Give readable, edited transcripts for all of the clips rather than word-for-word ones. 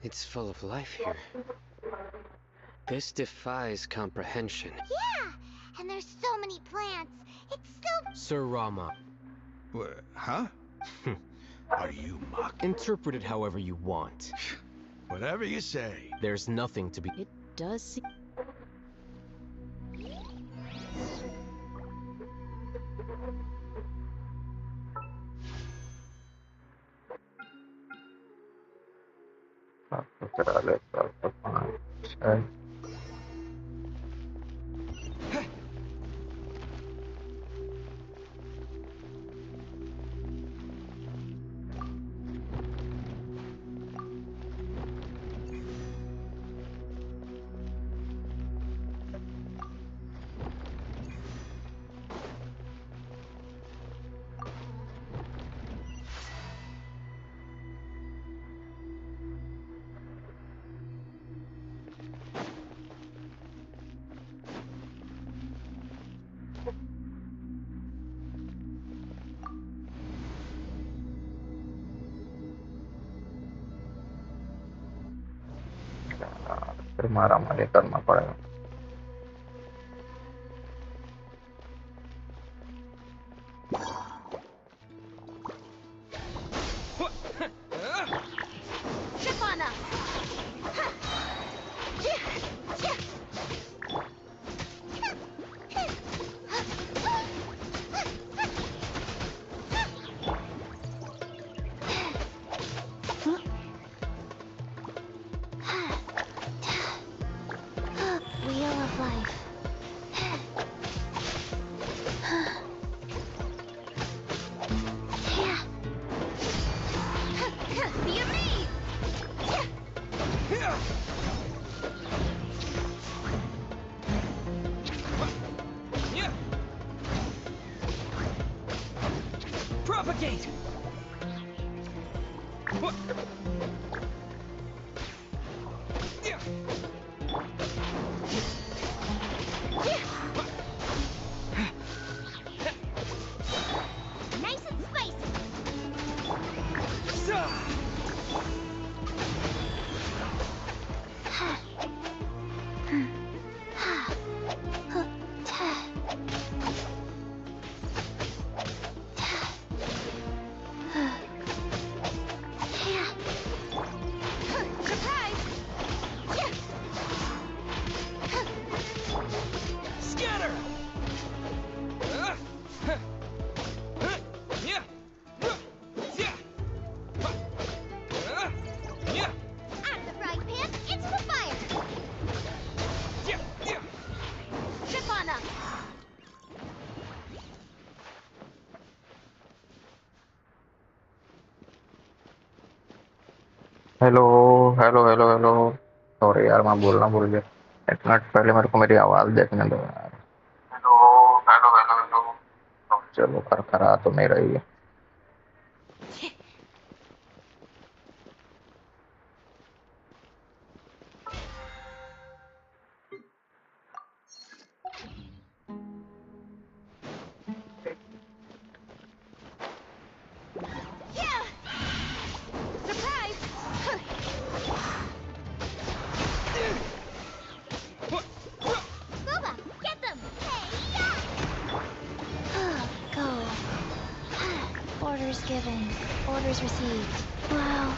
It's full of life here. This defies comprehension. Yeah, and there's so many plants. It's so... Sir Rama. Huh? Are you mocking? Interpret it however you want. Whatever you say. There's nothing to be... It does seem... फिर मारा मारी करना पड़ेगा। Propagate! Nice and spicy! Hello hello hello hello. Sorry यार, मैं बोलना भूल गया। एक मिनट पहले मेरे को मेरी आवाज देखने दो यार। Hello hello hello hello. चलो कर तो नहीं रही है। Orders given. Orders received. Wow.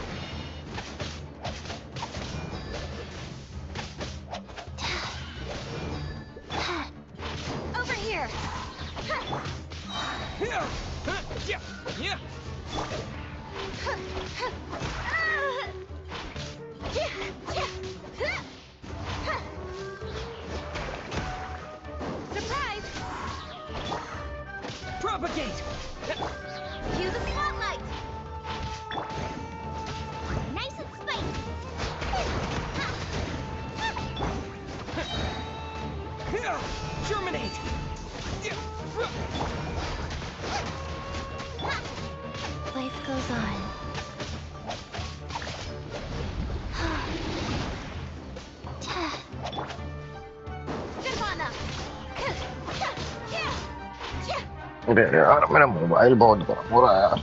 Over here. Surprise! Propagate! Cue the spotlight! Nice and spicy! Germinate! Life goes on. अरे यार मेरा मोबाइल बहुत गर्म हो रहा है यार।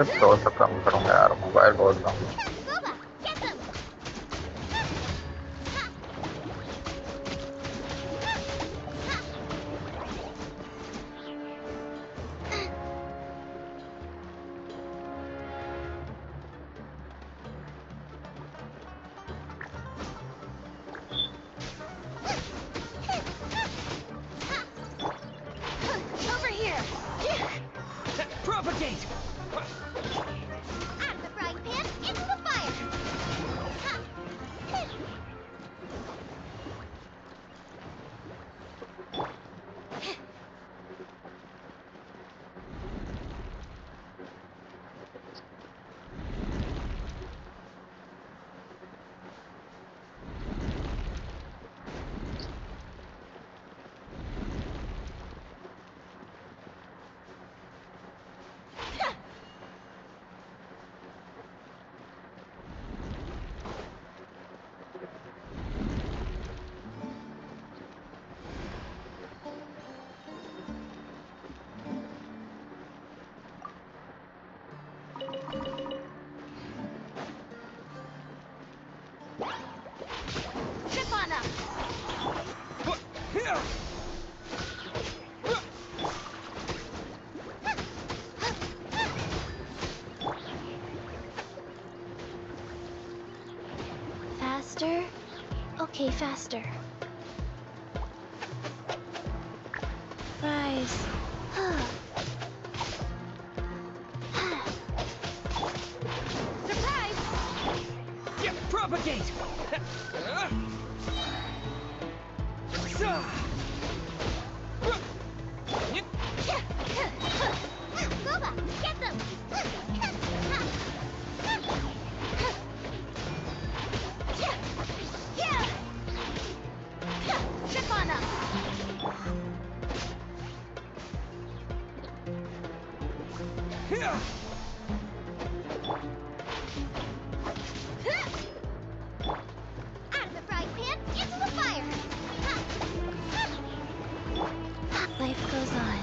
से थोड़ा सा कम करूंगा यार, मोबाइल बहुत कम। Booba, get them! Over here! Propagate! Out of the frying pan, into the fire! Chip on up! Faster? Okay, faster. Rise. Surprise! Yeah, propagate! Booba, get them! Chip on up! Out of the frying pan, into the fire! Life goes on.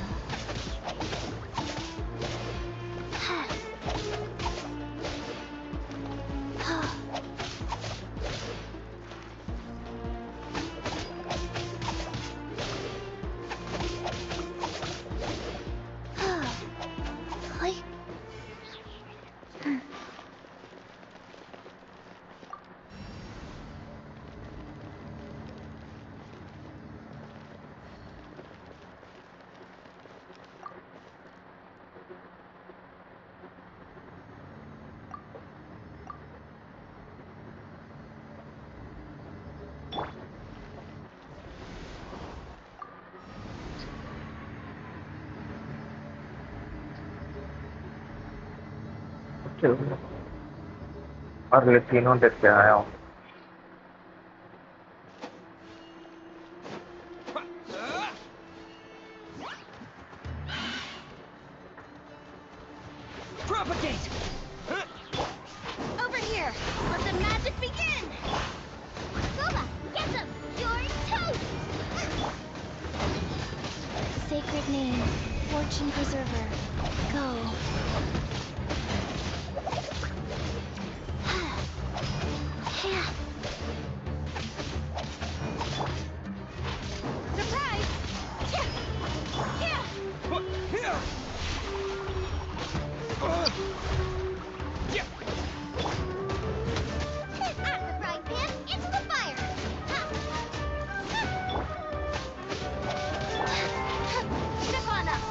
चलो Arlecchino देख के आया हूँ। Propagate! Over here! Let the magic begin! Booba, get them! You're toast! Sacred name, fortune preserver, go. Surprise! Out of the frying pan, into the fire! Chip on up!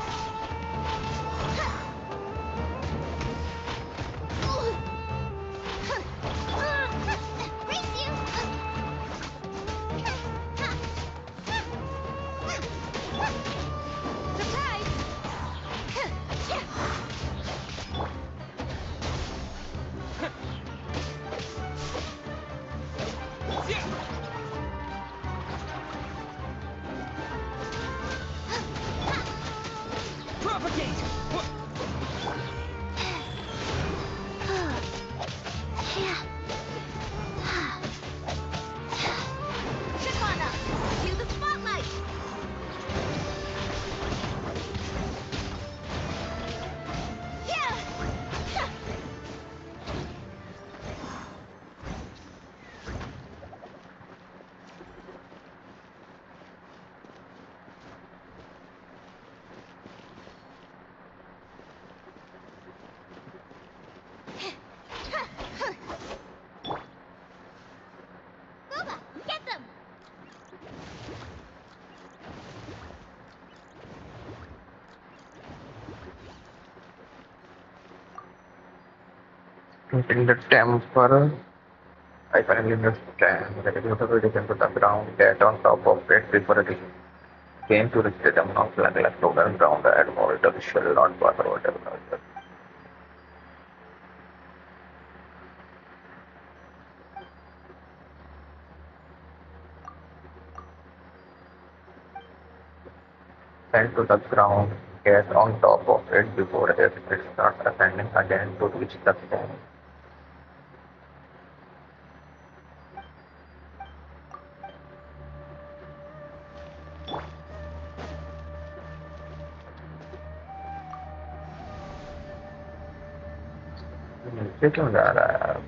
In the temple, I finally understand that it was a return to the ground, get on top of it before it came to reach the temple of like total ground at all the shall not bother whatever. And to the ground, get on top of it before it starts ascending again to reach the ground. नीचे क्यों जा रहा है यार?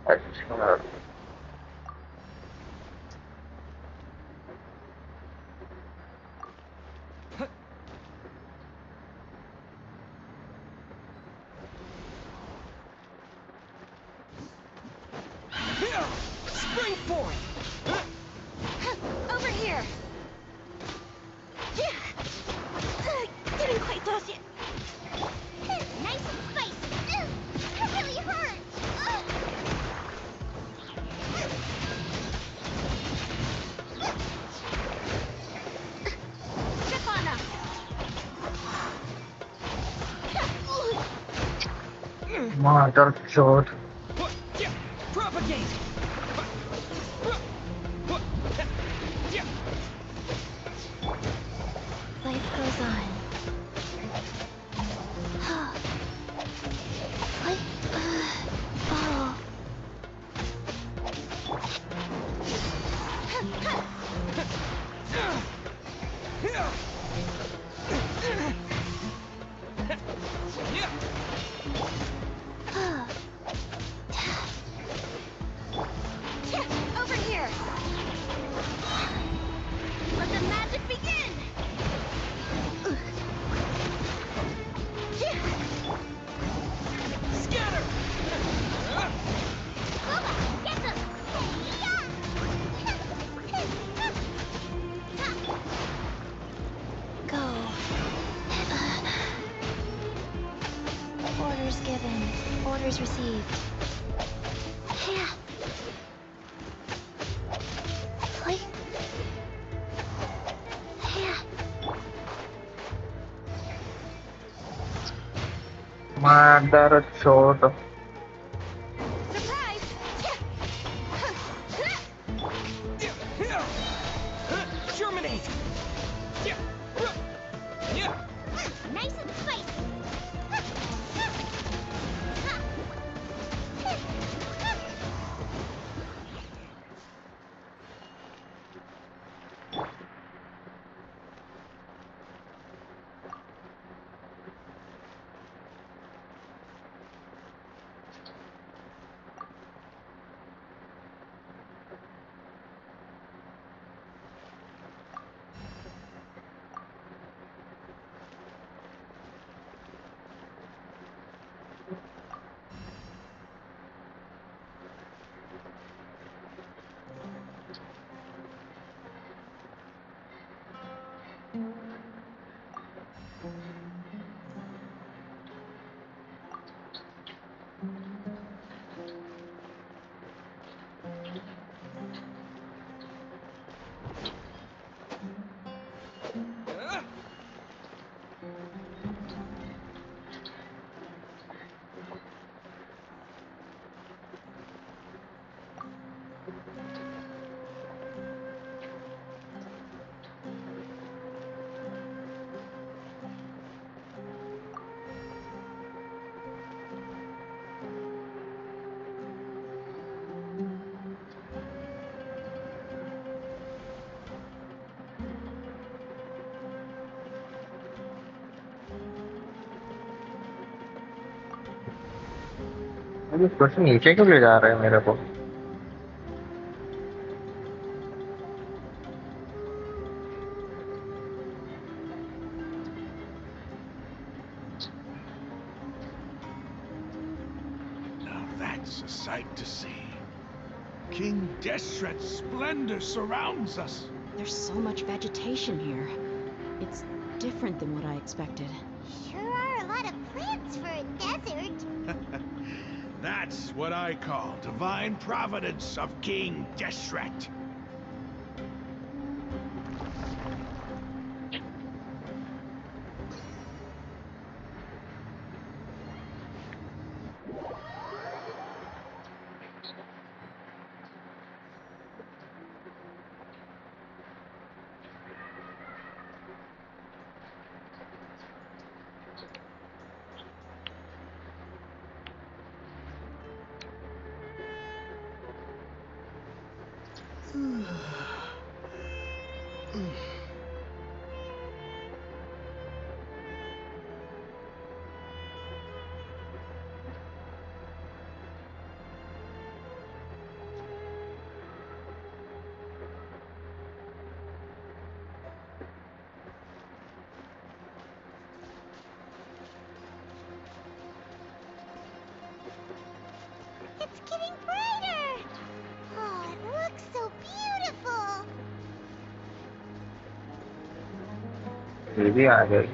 अच्छा Spring forth! Over here. Didn't quite toss it. Nice and spicy. That really hurt. Step on up. mother chode. Propagate! Life goes on. What? Bottle. Over here. Let the magic begin. Scatter! Boba, get them. Go. Orders given. Orders received. Yeah. Play. Yeah. Mother chode. Surprise! Germinate! Nice and spicy. ये question नीचे क्यों ले जा रहे हैं मेरे को? Now that's a sight to see. King Deshret's splendor surrounds us. There's so much vegetation here. It's different than what I expected. Sure are a lot of plants for a desert. That's what I call divine providence of King Deshret. It's getting brighter. Oh, it looks so beautiful. ये भी आ गई।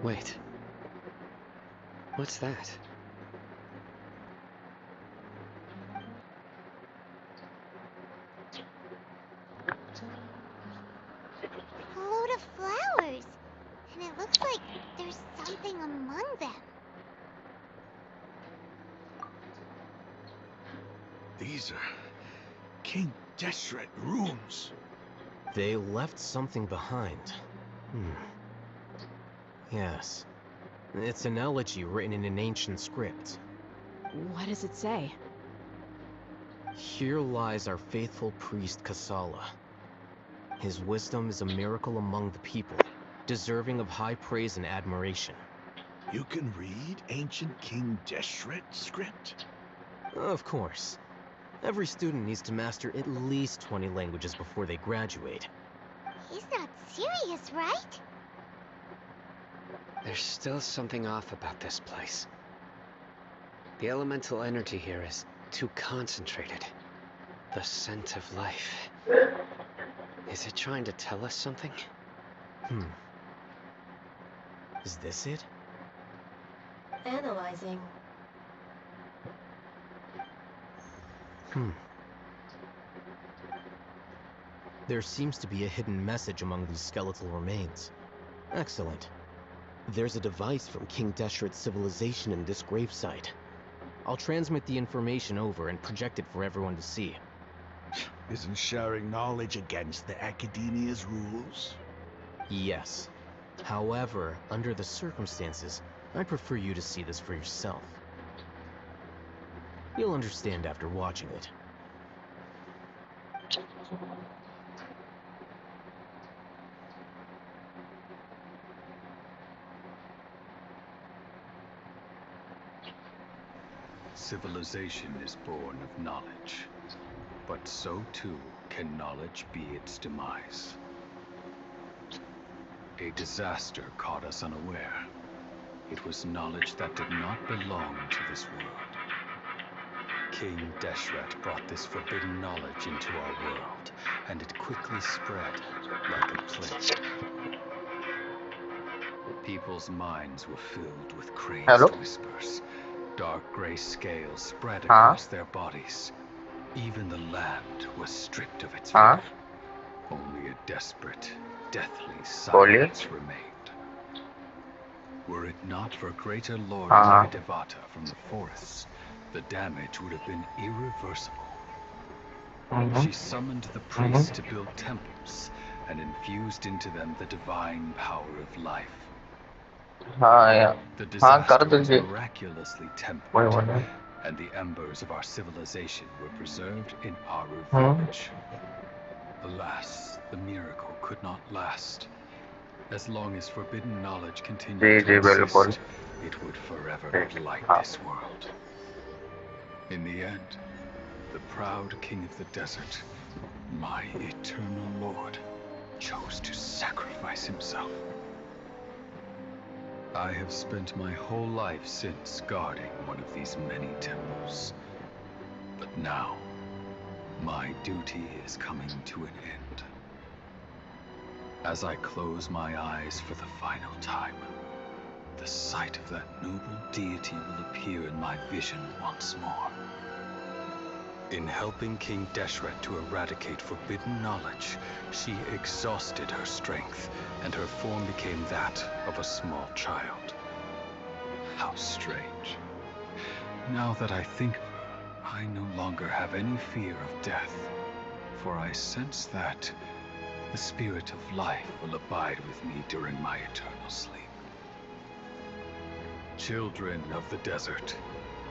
Wait. What's that? A load of flowers. And it looks like there's something among them. These are King Deshret runes. They left something behind. Yes. It's an elegy written in an ancient script. What does it say? Here lies our faithful priest Kasala. His wisdom is a miracle among the people, deserving of high praise and admiration. You can read ancient King Deshret script? Of course. Every student needs to master at least 20 languages before they graduate. He's not serious, right? There's still something off about this place. The elemental energy here is too concentrated. The scent of life. Is it trying to tell us something? Is this it? Analyzing. There seems to be a hidden message among these skeletal remains. Excellent. There's a device from King Deshret's civilization in this gravesite. I'll transmit the information over and project it for everyone to see. Isn't sharing knowledge against the Academia's rules? Yes. However, under the circumstances, I'd prefer you to see this for yourself. You'll understand after watching it. Civilization is born of knowledge, but so too can knowledge be its demise. A disaster caught us unaware. It was knowledge that did not belong to this world. King Deshret brought this forbidden knowledge into our world, and it quickly spread like a plague. People's minds were filled with crazed Hello? whispers. Dark gray scales spread Huh? across their bodies. Even the land was stripped of its Huh? vigor. Only a desperate, deathly Boleh? silence remained. Were it not for greater Lord Uh-huh. Teyvat from the forests, the damage would have been irreversible. She summoned the priests to build temples and infused into them the divine power of life. हाँ यार The हाँ कर disaster was दीजिए miraculously वही tempered, बोले and the embers of our civilization were preserved in our village. Alas, the miracle could not last. As long as forbidden knowledge ji continued to जी बिल्कुल exist, it would forever ठीक blight हाँ this world. In the end, the proud king of the desert, my eternal lord, chose to sacrifice himself. I have spent my whole life since guarding one of these many temples. But now, my duty is coming to an end. As I close my eyes for the final time, the sight of that noble deity will appear in my vision once more. In helping King Deshret to eradicate forbidden knowledge, she exhausted her strength, and her form became that of a small child. How strange. Now that I think of her, I no longer have any fear of death, for I sense that the spirit of life will abide with me during my eternal sleep. Children of the desert,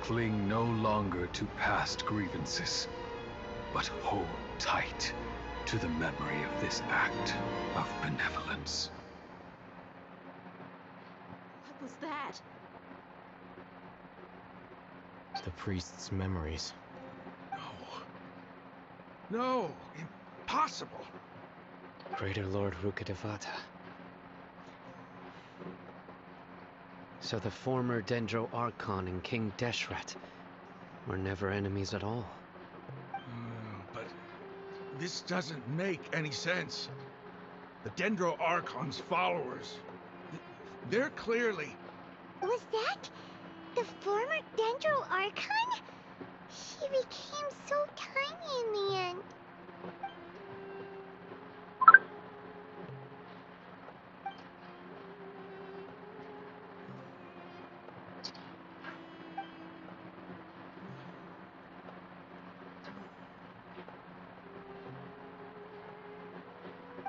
cling no longer to past grievances, but hold tight to the memory of this act of benevolence. What was that? The priest's memories. No. No. Impossible. Greater Lord Rukkhadevata. So the former Dendro Archon and King Deshret were never enemies at all. But this doesn't make any sense. The Dendro Archon's followers, they're clearly... Was that the former Dendro Archon? She became so tiny in the end.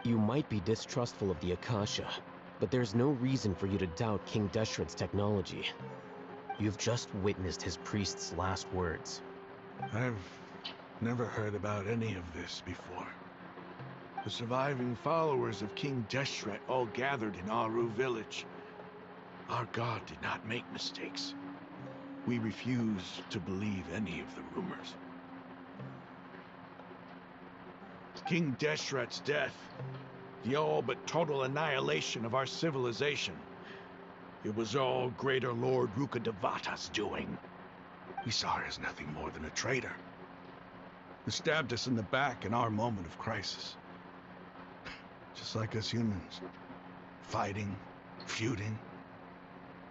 You might be distrustful of the Akasha, but there's no reason for you to doubt King Deshret's technology. You've just witnessed his priest's last words. I've never heard about any of this before. The surviving followers of King Deshret all gathered in Aru village. Our god did not make mistakes. We refuse to believe any of the rumors. King Deshret's death, the all but total annihilation of our civilization, it was all Greater Lord Rukkhadevata's doing. We saw her as nothing more than a traitor, who stabbed us in the back in our moment of crisis. Just like us humans. Fighting, feuding,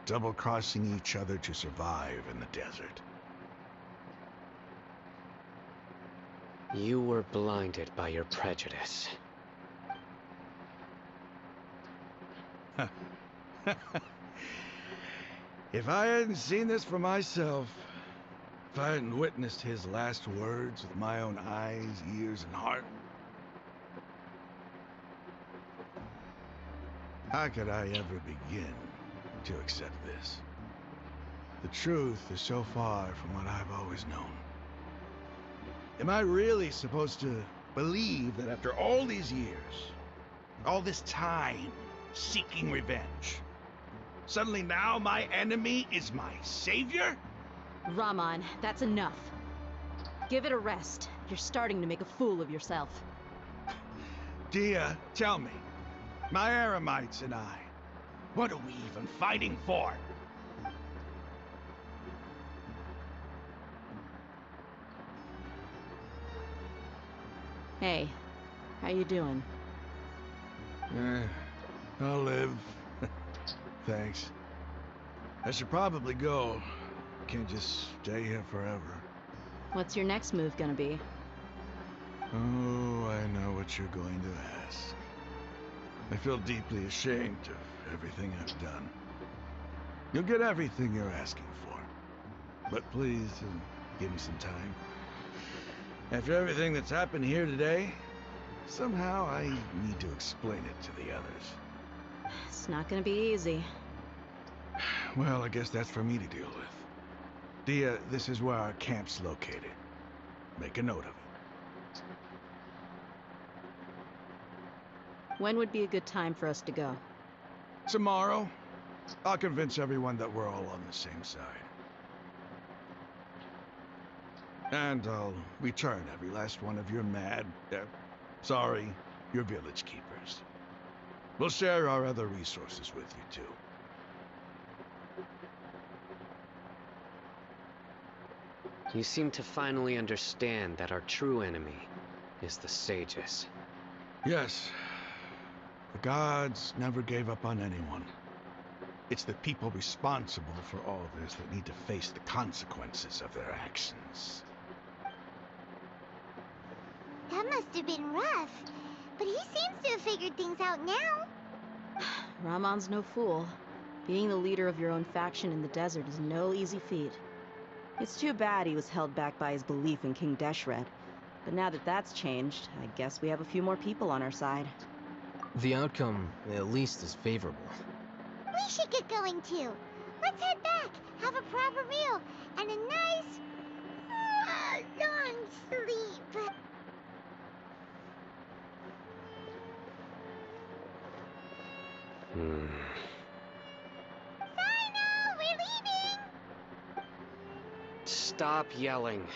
double-crossing each other to survive in the desert. You were blinded by your prejudice. If I hadn't seen this for myself, if I hadn't witnessed his last words with my own eyes, ears, and heart, how could I ever begin to accept this? The truth is so far from what I've always known. Am I really supposed to believe that after all these years, all this time seeking revenge, suddenly now my enemy is my savior? Rahman, that's enough. Give it a rest. You're starting to make a fool of yourself. Dia, tell me, my Aramites and I, what are we even fighting for? Hey, how you doing? I'll live. Thanks. I should probably go. Can't just stay here forever. What's your next move gonna be? Oh, I know what you're going to ask. I feel deeply ashamed of everything I've done. You'll get everything you're asking for. But please, give me some time. After everything that's happened here today, somehow I need to explain it to the others. It's not gonna be easy. Well, I guess that's for me to deal with. Dia, this is where our camp's located. Make a note of it. When would be a good time for us to go? Tomorrow, I'll convince everyone that we're all on the same side. And I'll return every last one of your your village keepers. We'll share our other resources with you, too. You seem to finally understand that our true enemy is the sages. Yes. The gods never gave up on anyone. It's the people responsible for all this that need to face the consequences of their actions. That must have been rough, but he seems to have figured things out now. Rahman's no fool. Being the leader of your own faction in the desert is no easy feat. It's too bad he was held back by his belief in King Deshret. But now that that's changed, I guess we have a few more people on our side. The outcome, at least, is favorable. We should get going too. Let's head back, have a proper meal, and a nice, long sleep. Final, we're leaving! Stop yelling.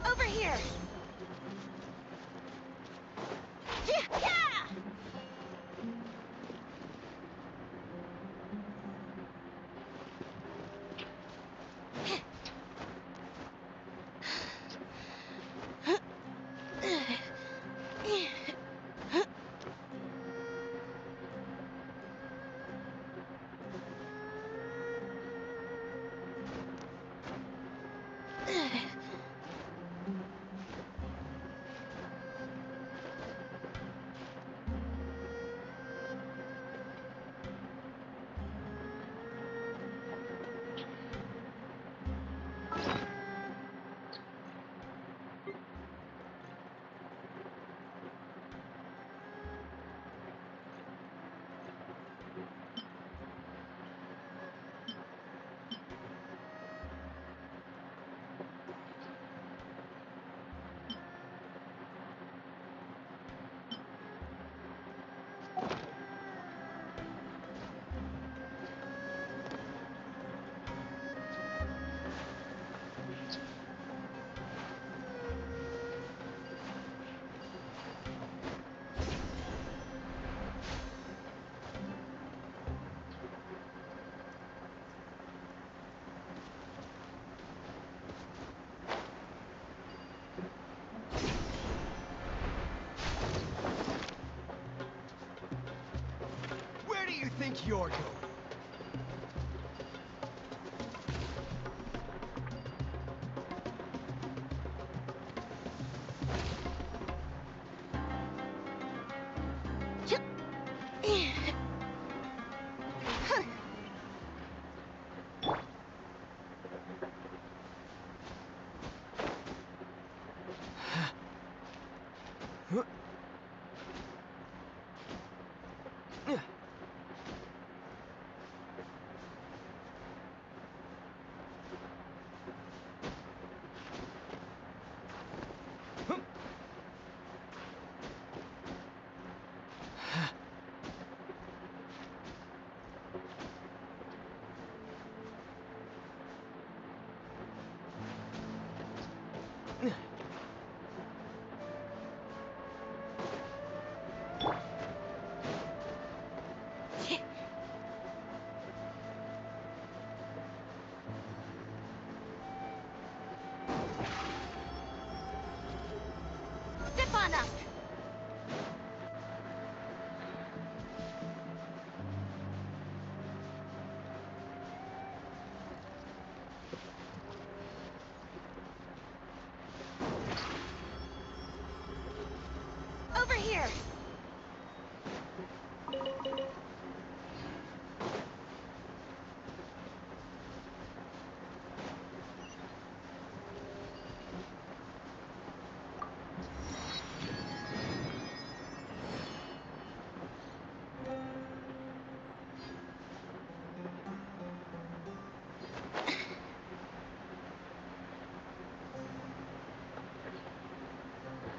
Over here! Where do you think you're going?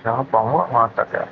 Jangan kamu ngotot ya.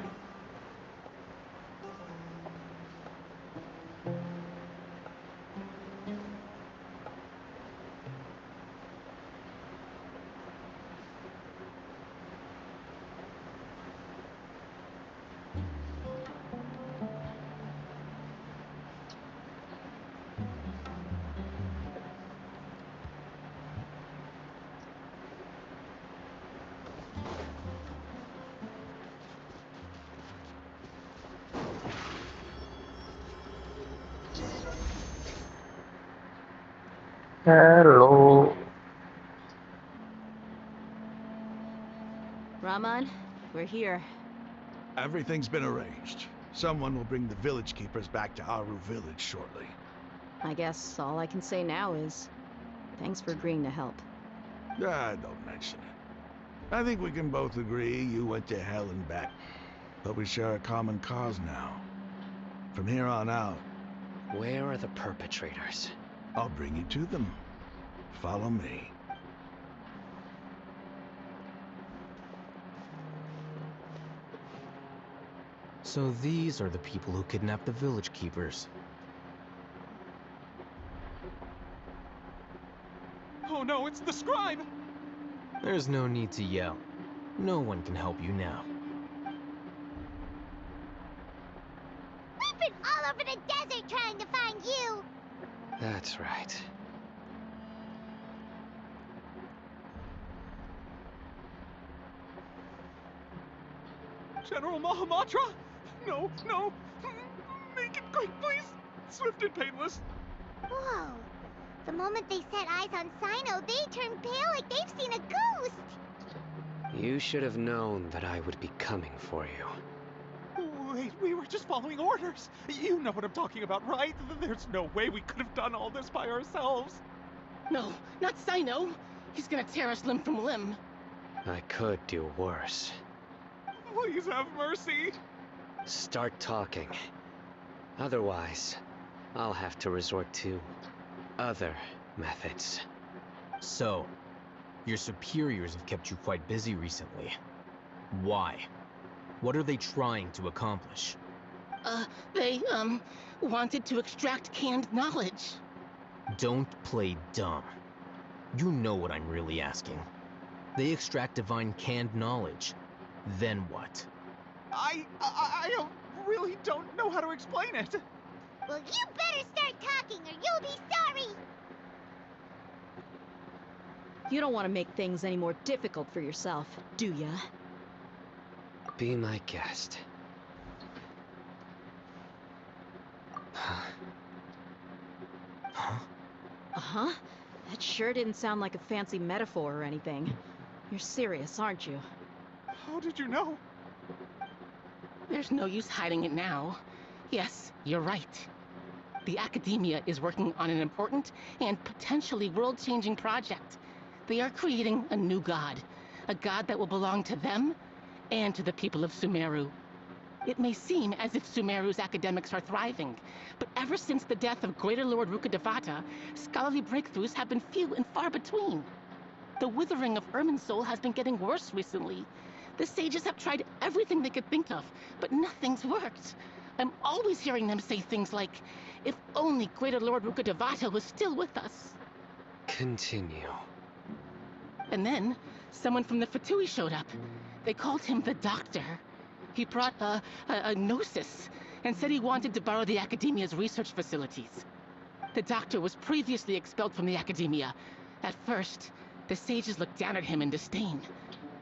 Hello. Raman, we're here. Everything's been arranged. Someone will bring the village keepers back to Aru village shortly. I guess all I can say now is thanks for agreeing to help. Don't mention it. I think we can both agree you went to hell and back. But we share a common cause now. From here on out, Where are the perpetrators? I'll bring you to them. Follow me. So these are the people who kidnapped the village keepers. Oh no, it's the scribe! There's no need to yell. No one can help you now. We've been all over the desert trying to find you. That's right. General Mahamatra? No, no! Make it quick, please! Swift and painless! Whoa. The moment they set eyes on Sino, they turn pale like they've seen a ghost. You should have known that I would be coming for you. Wait, we were just following orders. You know what I'm talking about, right? There's no way we could have done all this by ourselves. No, not Sino. He's gonna tear us limb from limb. I could do worse. Please have mercy. Start talking. Otherwise, I'll have to resort to other methods. So, your superiors have kept you quite busy recently. Why? What are they trying to accomplish? They, wanted to extract canned knowledge. Don't play dumb. You know what I'm really asking. They extract divine canned knowledge. Then what? I really don't know how to explain it. Well, you better start talking or you'll be sorry. You don't want to make things any more difficult for yourself, do ya? Be my guest. Huh? Huh? Uh-huh. That sure didn't sound like a fancy metaphor or anything. You're serious, aren't you? How did you know? There's no use hiding it now. Yes, you're right. The Academia is working on an important and potentially world-changing project. They are creating a new god. A god that will belong to them and to the people of Sumeru. It may seem as if Sumeru's academics are thriving, but ever since the death of Greater Lord Rukkhadevata, scholarly breakthroughs have been few and far between. The withering of Irminsul has been getting worse recently. The sages have tried everything they could think of, but nothing's worked. I'm always hearing them say things like, if only Greater Lord Rukkhadevata was still with us. Continue. And then, someone from the Fatui showed up. They called him the Doctor. He brought a gnosis, and said he wanted to borrow the Academia's research facilities. The Doctor was previously expelled from the Academia. At first, the sages looked down at him in disdain.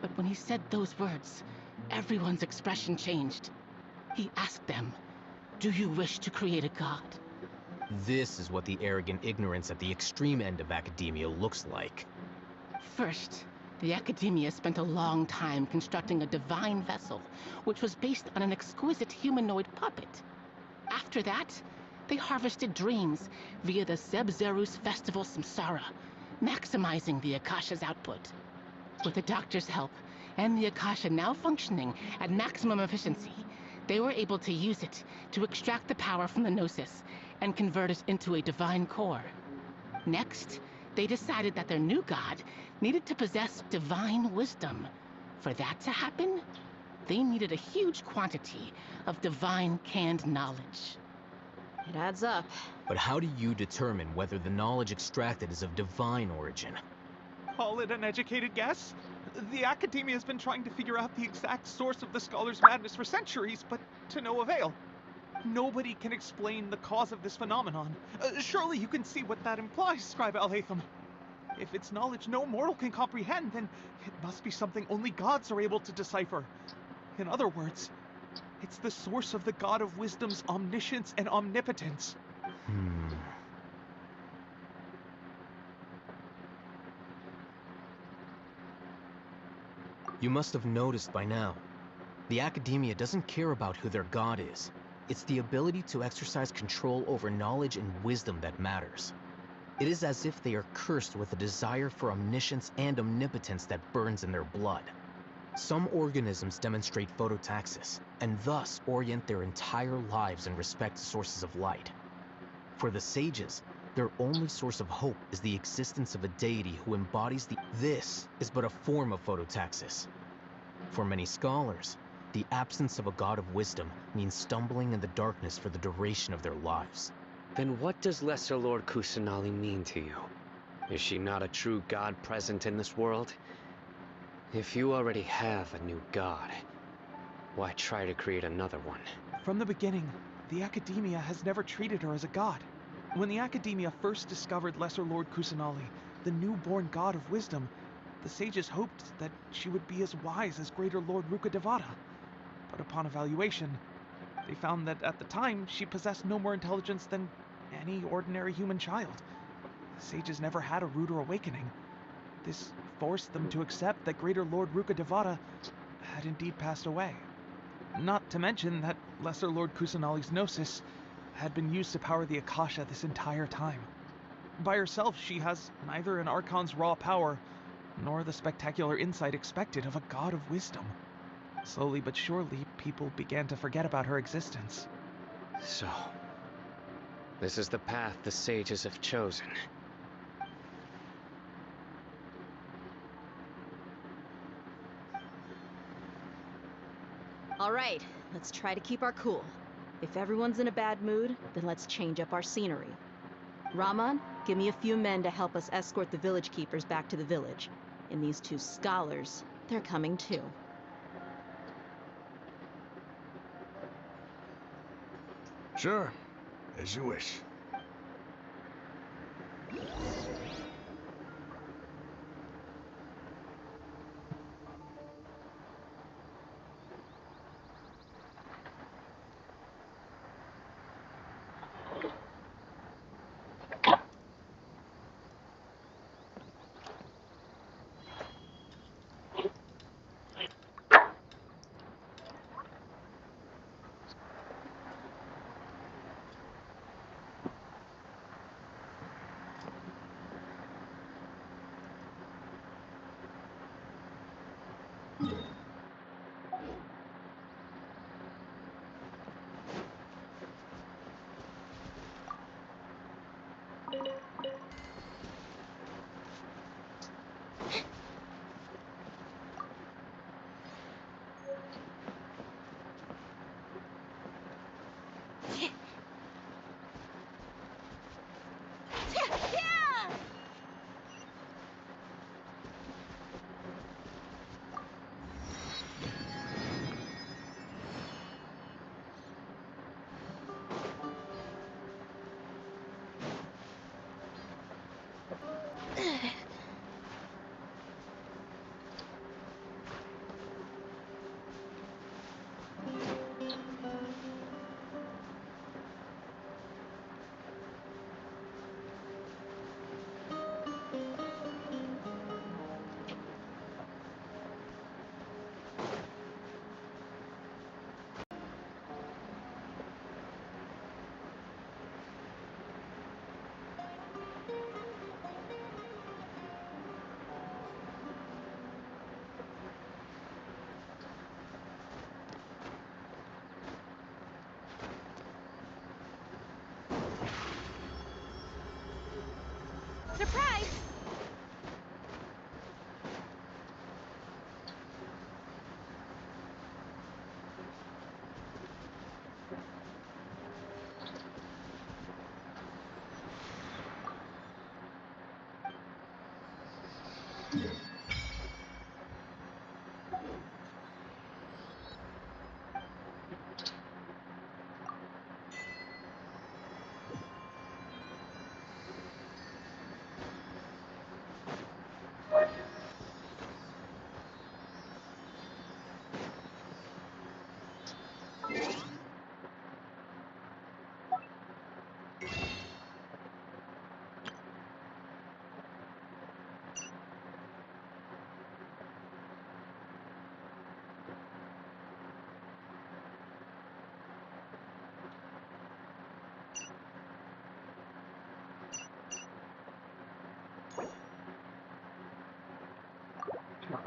But when he said those words, everyone's expression changed. He asked them, do you wish to create a god? This is what the arrogant ignorance at the extreme end of academia looks like. First, the Academia spent a long time constructing a divine vessel, which was based on an exquisite humanoid puppet. After that, they harvested dreams via the Zeb-Zerus Festival Samsara, maximizing the Akasha's output. With the Doctor's help, and the Akasha now functioning at maximum efficiency, they were able to use it to extract the power from the Gnosis and convert it into a divine core. Next, they decided that their new god needed to possess divine wisdom. For that to happen, they needed a huge quantity of divine canned knowledge. It adds up. But how do you determine whether the knowledge extracted is of divine origin? Call it an educated guess? The academia has been trying to figure out the exact source of the scholar's madness for centuries, but to no avail. Nobody can explain the cause of this phenomenon. Surely you can see what that implies, Scribe Al-Haytham. If it's knowledge no mortal can comprehend, then it must be something only gods are able to decipher. In other words, it's the source of the God of Wisdom's omniscience and omnipotence. You must have noticed by now. The academia doesn't care about who their god is. It's the ability to exercise control over knowledge and wisdom that matters. It is as if they are cursed with a desire for omniscience and omnipotence that burns in their blood. Some organisms demonstrate phototaxis, and thus orient their entire lives in respect to sources of light. For the sages, their only source of hope is the existence of a deity who embodies the... This is but a form of phototaxis. For many scholars, the absence of a god of wisdom means stumbling in the darkness for the duration of their lives. Then what does Lesser Lord Kusanali mean to you? Is she not a true god present in this world? If you already have a new god, why try to create another one? From the beginning, the academia has never treated her as a god. When the academia first discovered Lesser Lord Kusanali, the newborn god of wisdom, the sages hoped that she would be as wise as Greater Lord Rukkhadevata. But upon evaluation, they found that at the time she possessed no more intelligence than any ordinary human child. The sages never had a ruder awakening. This forced them to accept that Greater Lord Rukkhadevata had indeed passed away. Not to mention that Lesser Lord Kusanali's gnosis had been used to power the Akasha this entire time. By herself, she has neither an Archon's raw power, nor the spectacular insight expected of a god of wisdom. Slowly but surely, people began to forget about her existence. So, this is the path the sages have chosen. All right, let's try to keep our cool. If everyone's in a bad mood, then let's change up our scenery. Rahman, give me a few men to help us escort the village keepers back to the village. And these two scholars, they're coming too. Sure, as you wish. Surprise!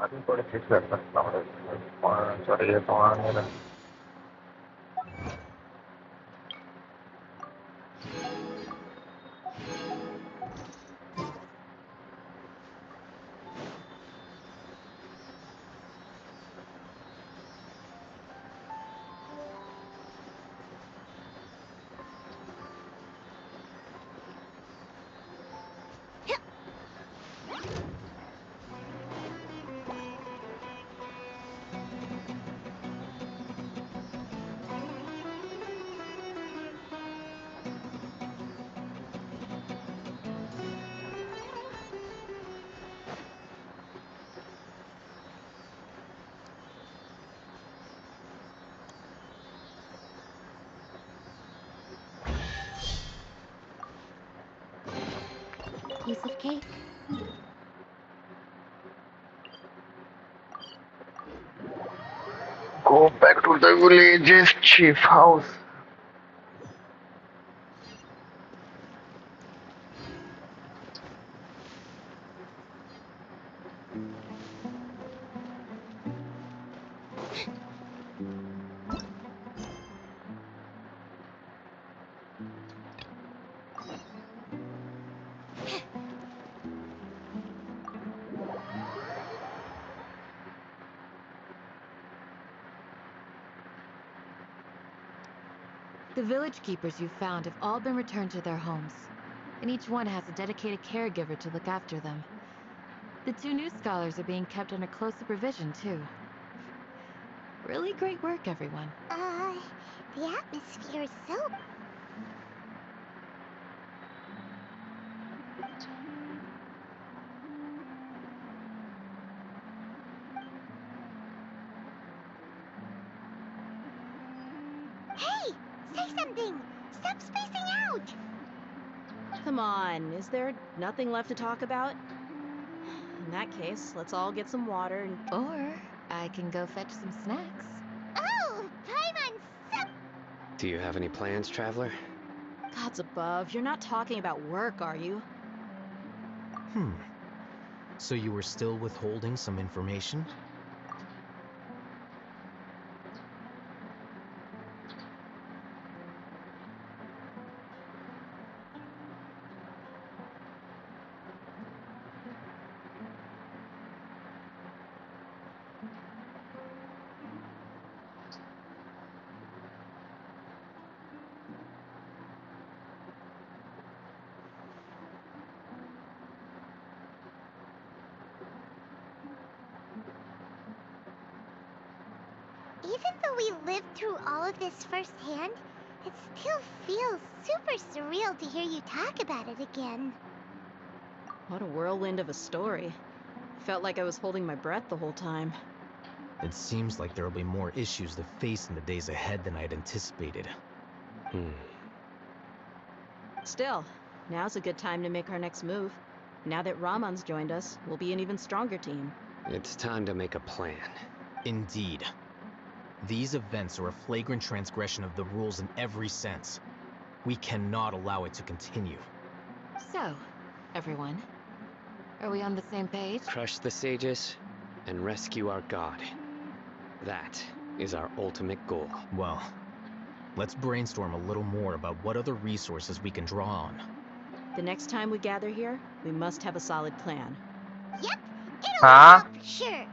Aku boleh cerita tentang sorry ya teman. Piece of cake. Go back to the village's chief house. The village keepers you found have all been returned to their homes, and each one has a dedicated caregiver to look after them. The 2 new scholars are being kept under close supervision, too. Really great work, everyone. The atmosphere is so... Hey! Say something! Stop spacing out! Come on, is there nothing left to talk about? In that case, let's all get some water and... Or I can go fetch some snacks. Oh! Paimon, sup! Do you have any plans, traveler? Gods above, you're not talking about work, are you? So you were still withholding some information? Even though we lived through all of this firsthand, it still feels super surreal to hear you talk about it again. What a whirlwind of a story. Felt like I was holding my breath the whole time. It seems like there will be more issues to face in the days ahead than I'd anticipated. Still, now's a good time to make our next move. Now that Ramon's joined us, we'll be an even stronger team. It's time to make a plan. Indeed. These events are a flagrant transgression of the rules in every sense. We cannot allow it to continue. So, everyone, are we on the same page? Crush the sages and rescue our god. That is our ultimate goal. Well, let's brainstorm a little more about what other resources we can draw on. The next time we gather here, we must have a solid plan. Yep, it'll Huh? help, sure.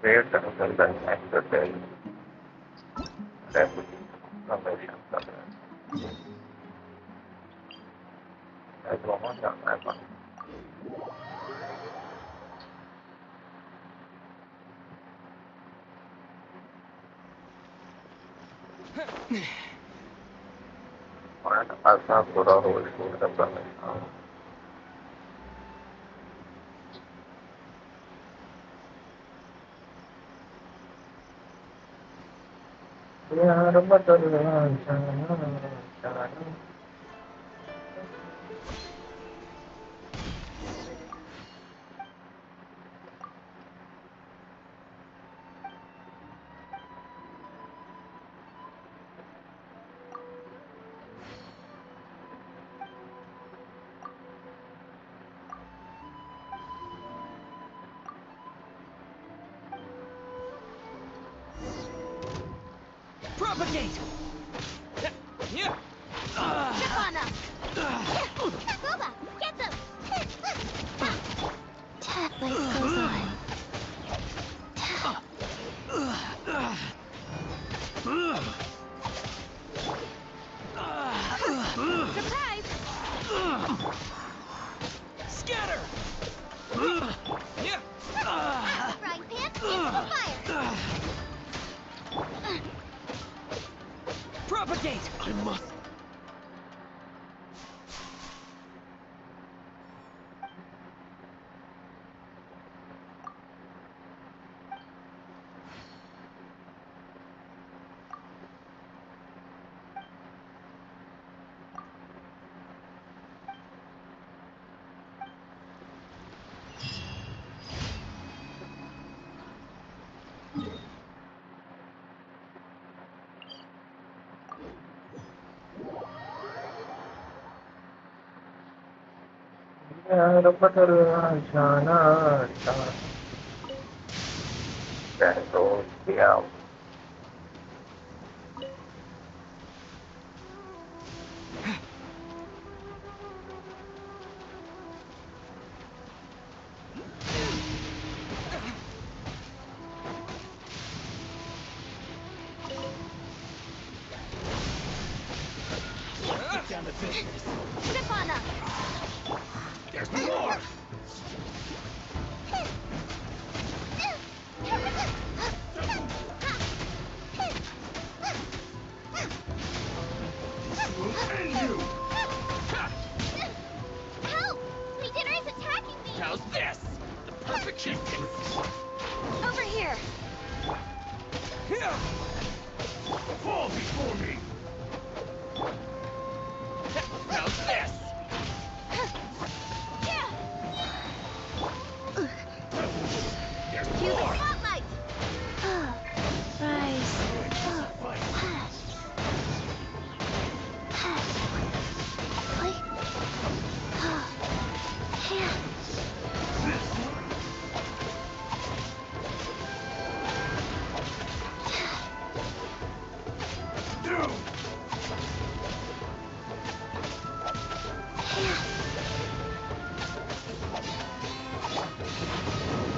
Create a result and exercise repetition summation as one unravel. And also Buddha holds to the permission. यार बदलना जाना Propagate! Yeah. Step on up! Boba, get them! Life goes on. Surprise! Scatter! Yeah. Frying pan into the fire! Propagate! I must. यार बदलना जाना जाना तो क्या Down to business. Step on up! There's more! Help! Legionnaire is attacking me! How's this? The perfect chieftain. Over here! Fall before me! How's this? There's Use the more! spotlight! Rise.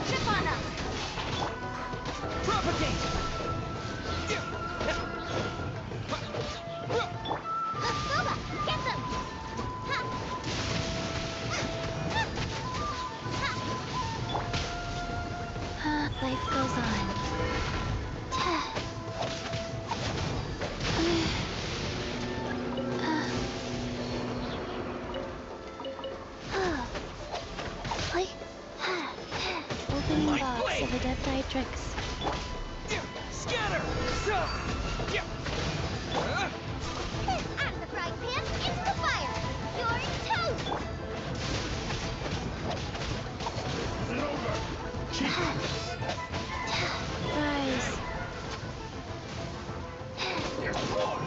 Step on up! Propagate! Boba, get them! Life goes on. Opening My box blade! of Adepti Scatter! Out of the frying pan, into the fire! You're toast! Rise. There's more!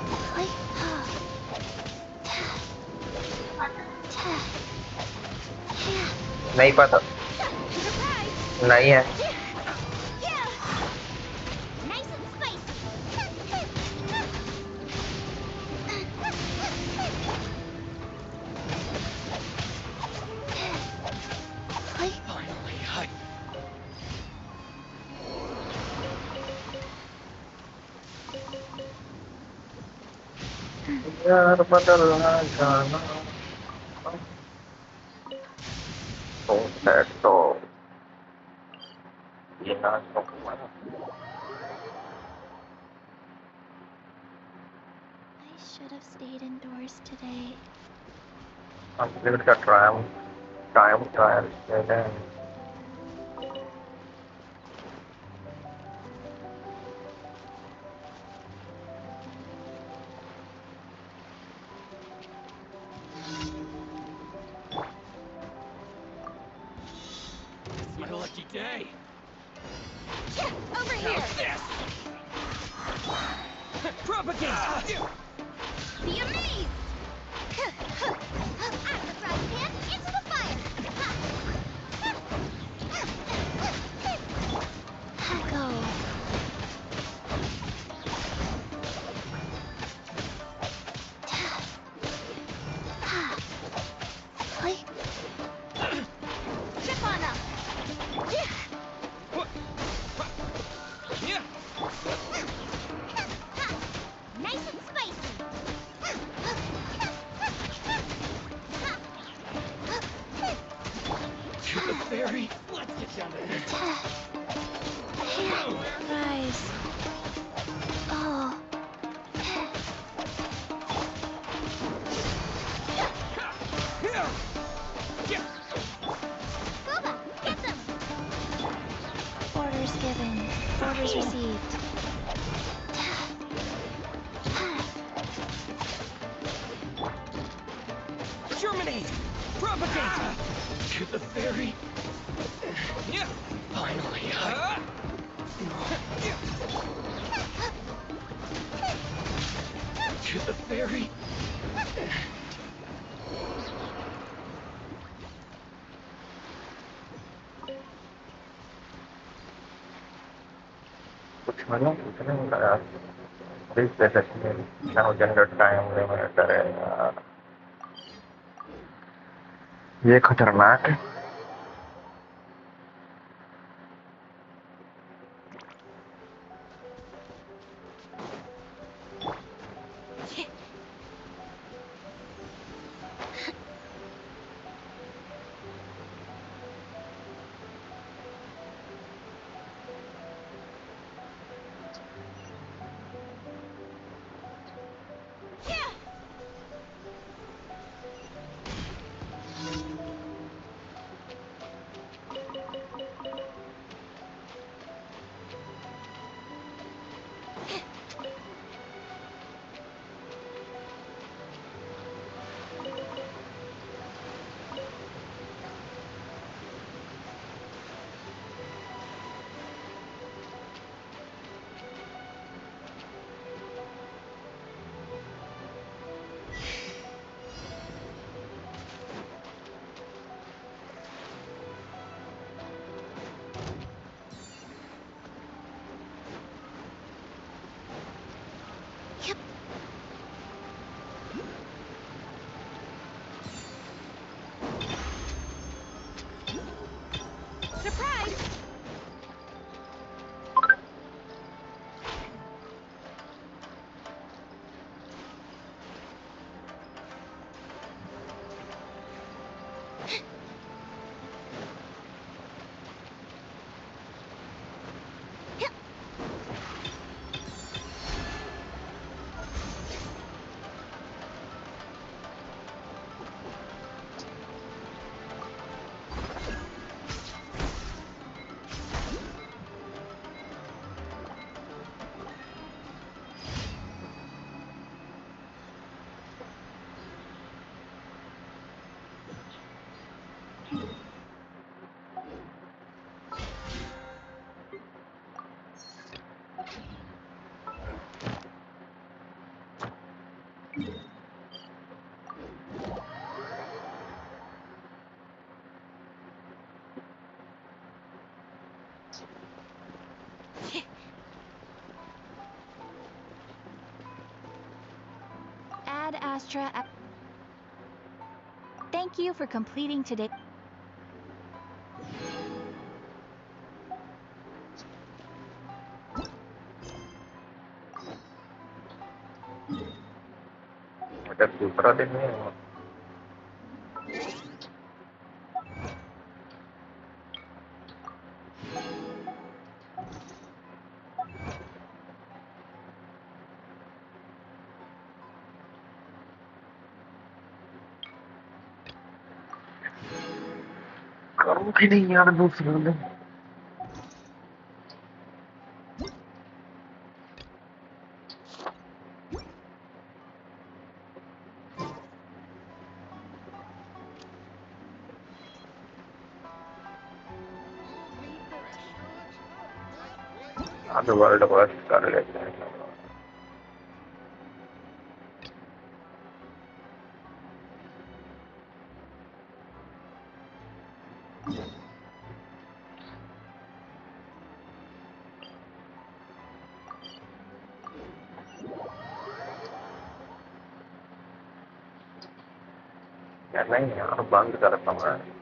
नहीं पता Surprise! नहीं है Nice and spicy! Finally, Biar berdallah jalan. Potato. Ina kemana? I should have stayed indoors today. Nanti kita trial. Ya kan. It's my lucky day. Yeah, over here! This! Propagate! Be amazed! Out of the frying pan, into the fire! Go. Chip on them! Nice and spicy! To the ferry. Let's get down to this. Rise. Oh. Booba, get them! Orders given. Orders received. Germinate! Propagate! To the ferry. Finally, to the ferry. कुछ मतलब कुछ नहीं होता यार. Please let us now generate time limit करें. ये खतरनाक है. Surprise! Ad Astra. Thank you for completing today. Ada putra din nih. Kalau gini ya ada दूसरा दिन ada वर्ल्ड बस कर लेते हैं या नहीं यार बंद करता हूँ मैं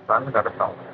बंद करता हूँ